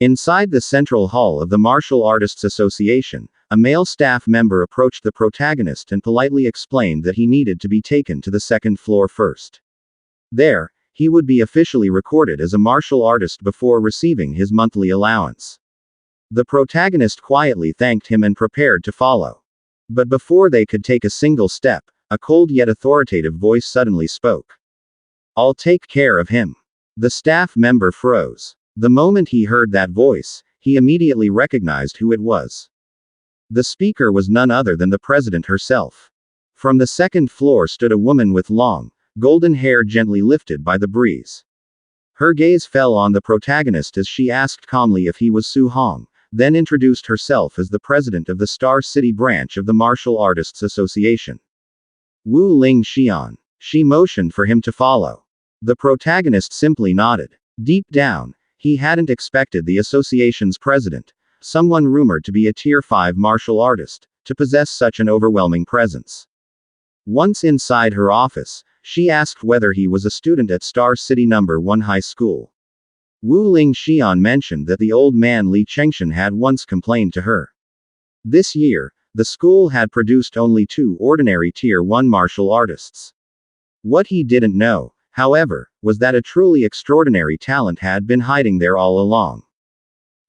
Inside the central hall of the Martial Artists Association, a male staff member approached the protagonist and politely explained that he needed to be taken to the second floor first. There, he would be officially recorded as a martial artist before receiving his monthly allowance. The protagonist quietly thanked him and prepared to follow. But before they could take a single step, a cold yet authoritative voice suddenly spoke. "I'll take care of him." The staff member froze. The moment he heard that voice, he immediately recognized who it was. The speaker was none other than the president herself. From the second floor stood a woman with long, golden hair gently lifted by the breeze. Her gaze fell on the protagonist as she asked calmly if he was Su Hong, then introduced herself as the president of the Star City branch of the Martial Artists Association. Wu Ling Xian. She motioned for him to follow. The protagonist simply nodded. Deep down, he hadn't expected the association's president, someone rumored to be a Tier 5 martial artist, to possess such an overwhelming presence. Once inside her office, she asked whether he was a student at Star City No. 1 High School. Wu Ling Xian mentioned that the old man Li Chengshan had once complained to her. This year, the school had produced only 2 ordinary Tier 1 martial artists. What he didn't know, however, was that a truly extraordinary talent had been hiding there all along.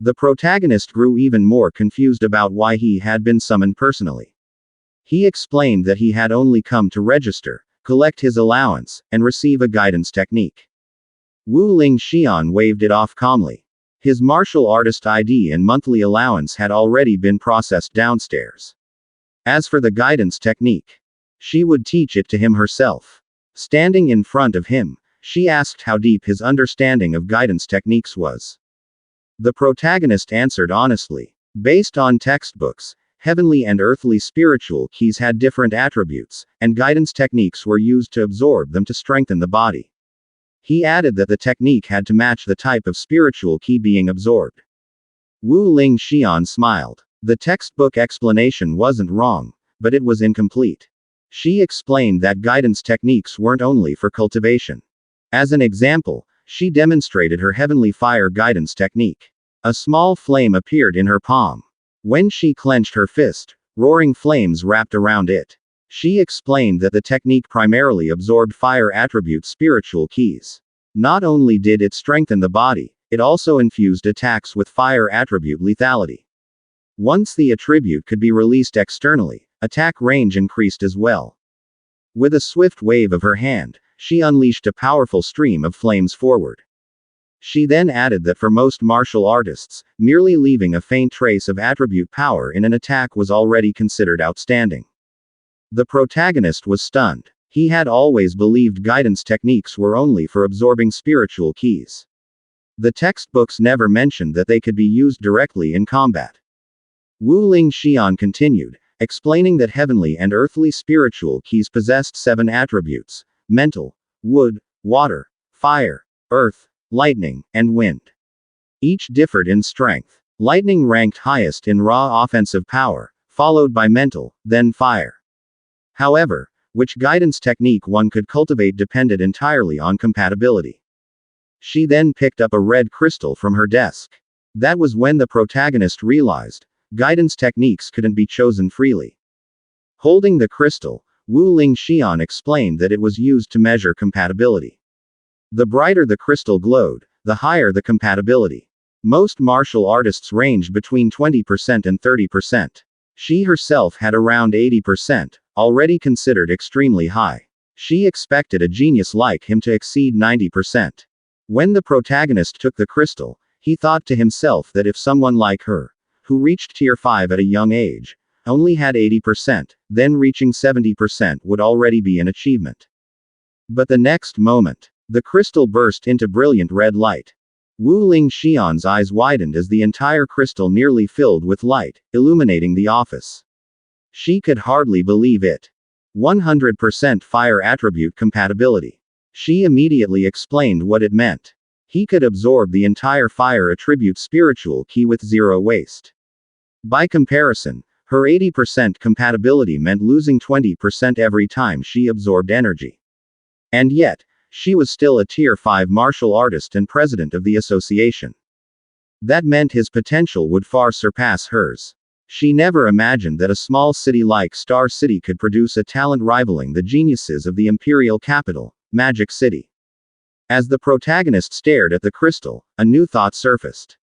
The protagonist grew even more confused about why he had been summoned personally. He explained that he had only come to register, collect his allowance, and receive a guidance technique. Wu Ling Xian waved it off calmly. His martial artist ID and monthly allowance had already been processed downstairs. As for the guidance technique, she would teach it to him herself. Standing in front of him, she asked how deep his understanding of guidance techniques was. The protagonist answered honestly. Based on textbooks, heavenly and earthly spiritual keys had different attributes, and guidance techniques were used to absorb them to strengthen the body. He added that the technique had to match the type of spiritual key being absorbed. Wu Ling Xian smiled. The textbook explanation wasn't wrong, but it was incomplete. She explained that guidance techniques weren't only for cultivation. As an example, she demonstrated her heavenly fire guidance technique. A small flame appeared in her palm. When she clenched her fist, roaring flames wrapped around it. She explained that the technique primarily absorbed fire attribute spiritual keys. Not only did it strengthen the body, it also infused attacks with fire attribute lethality. Once the attribute could be released externally, attack range increased as well. With a swift wave of her hand, she unleashed a powerful stream of flames forward. She then added that for most martial artists, merely leaving a faint trace of attribute power in an attack was already considered outstanding. The protagonist was stunned. He had always believed guidance techniques were only for absorbing spiritual keys. The textbooks never mentioned that they could be used directly in combat. Wu Ling Xian continued, explaining that heavenly and earthly spiritual keys possessed 7 attributes: mental, wood, water, fire, earth, lightning, and wind. Each differed in strength. Lightning ranked highest in raw offensive power, followed by mental, then fire. However, which guidance technique one could cultivate depended entirely on compatibility. She then picked up a red crystal from her desk. That was when the protagonist realized, guidance techniques couldn't be chosen freely. Holding the crystal, Wu Ling Xian explained that it was used to measure compatibility. The brighter the crystal glowed, the higher the compatibility. Most martial artists ranged between 20% and 30%. She herself had around 80%, already considered extremely high. She expected a genius like him to exceed 90%. When the protagonist took the crystal, he thought to himself that if someone like her, who reached Tier 5 at a young age, only had 80%, then reaching 70% would already be an achievement. But the next moment, the crystal burst into brilliant red light. Wu Ling Xian's eyes widened as the entire crystal nearly filled with light, illuminating the office. She could hardly believe it. 100% fire attribute compatibility. She immediately explained what it meant. He could absorb the entire fire attribute spiritual key with 0 waste. By comparison, her 80% compatibility meant losing 20% every time she absorbed energy. And yet, she was still a Tier 5 martial artist and president of the association. That meant his potential would far surpass hers. She never imagined that a small city like Star City could produce a talent rivaling the geniuses of the imperial capital, Magic City. As the protagonist stared at the crystal, a new thought surfaced.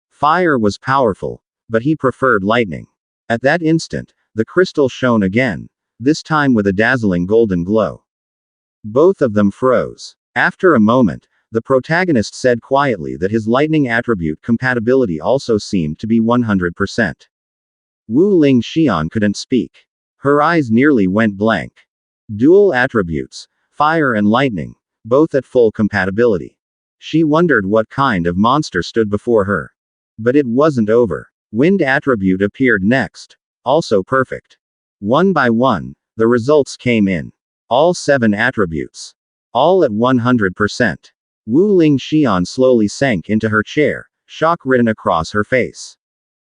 Fire was powerful, but he preferred lightning. At that instant, the crystal shone again, this time with a dazzling golden glow. Both of them froze. After a moment, the protagonist said quietly that his lightning attribute compatibility also seemed to be 100%. Wu Ling Xian couldn't speak. Her eyes nearly went blank. Dual attributes, fire and lightning, both at full compatibility. She wondered what kind of monster stood before her. But it wasn't over. Wind attribute appeared next, also perfect. One by one, the results came in. All 7 attributes. All at 100%. Wu Ling Xian slowly sank into her chair, shock written across her face.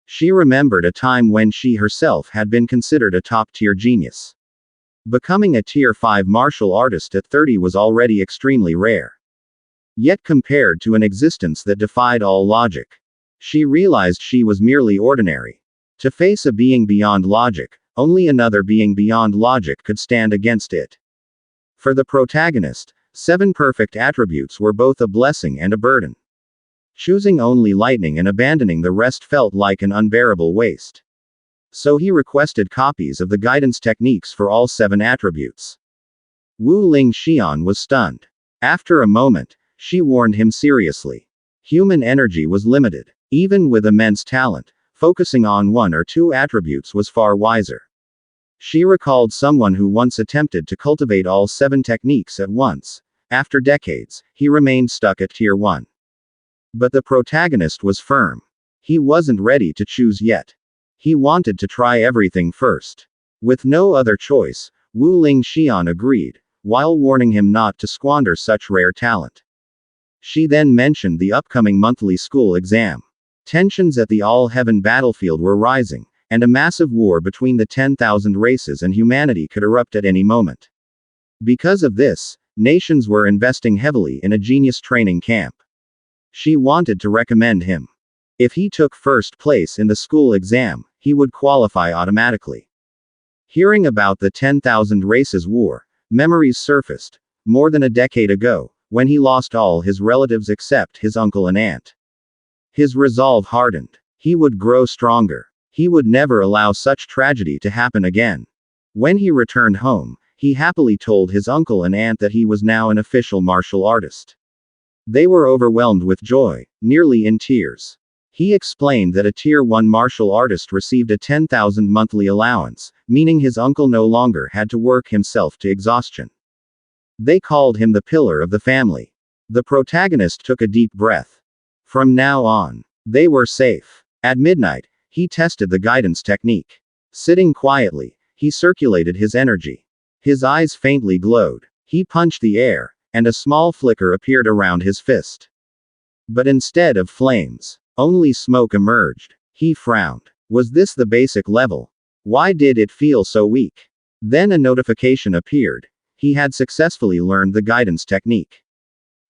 She remembered a time when she herself had been considered a top-tier genius. Becoming a Tier 5 martial artist at 30 was already extremely rare. Yet compared to an existence that defied all logic, she realized she was merely ordinary. To face a being beyond logic, only another being beyond logic could stand against it. For the protagonist, 7 perfect attributes were both a blessing and a burden. Choosing only lightning and abandoning the rest felt like an unbearable waste. So he requested copies of the guidance techniques for all 7 attributes. Wu Ling Xian was stunned. After a moment, she warned him seriously. Human energy was limited. Even with immense talent, focusing on 1 or 2 attributes was far wiser. She recalled someone who once attempted to cultivate all 7 techniques at once. After decades, he remained stuck at Tier 1. But the protagonist was firm. He wasn't ready to choose yet. He wanted to try everything first. With no other choice, Wu Ling Xian agreed, while warning him not to squander such rare talent. She then mentioned the upcoming monthly school exam. Tensions at the All-Heaven battlefield were rising, and a massive war between the 10,000 races and humanity could erupt at any moment. Because of this, nations were investing heavily in a genius training camp. She wanted to recommend him. If he took first place in the school exam, he would qualify automatically. Hearing about the 10,000 races war, memories surfaced, more than a decade ago, when he lost all his relatives except his uncle and aunt. His resolve hardened. He would grow stronger. He would never allow such tragedy to happen again. When he returned home, he happily told his uncle and aunt that he was now an official martial artist. They were overwhelmed with joy, nearly in tears. He explained that a Tier 1 martial artist received a 10,000 monthly allowance, meaning his uncle no longer had to work himself to exhaustion. They called him the pillar of the family. The protagonist took a deep breath. From now on, they were safe. At midnight, he tested the guidance technique. Sitting quietly, he circulated his energy. His eyes faintly glowed. He punched the air, and a small flicker appeared around his fist. But instead of flames, only smoke emerged. He frowned. Was this the basic level? Why did it feel so weak? Then a notification appeared. He had successfully learned the guidance technique.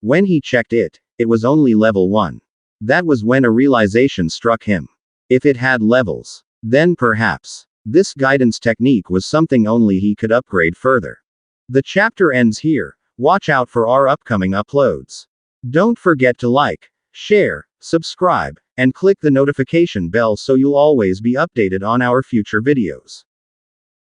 When he checked it, it was only level 1. That was when a realization struck him. If it had levels, then perhaps this guidance technique was something only he could upgrade further. The chapter ends here. Watch out for our upcoming uploads. Don't forget to like, share, subscribe, and click the notification bell so you'll always be updated on our future videos.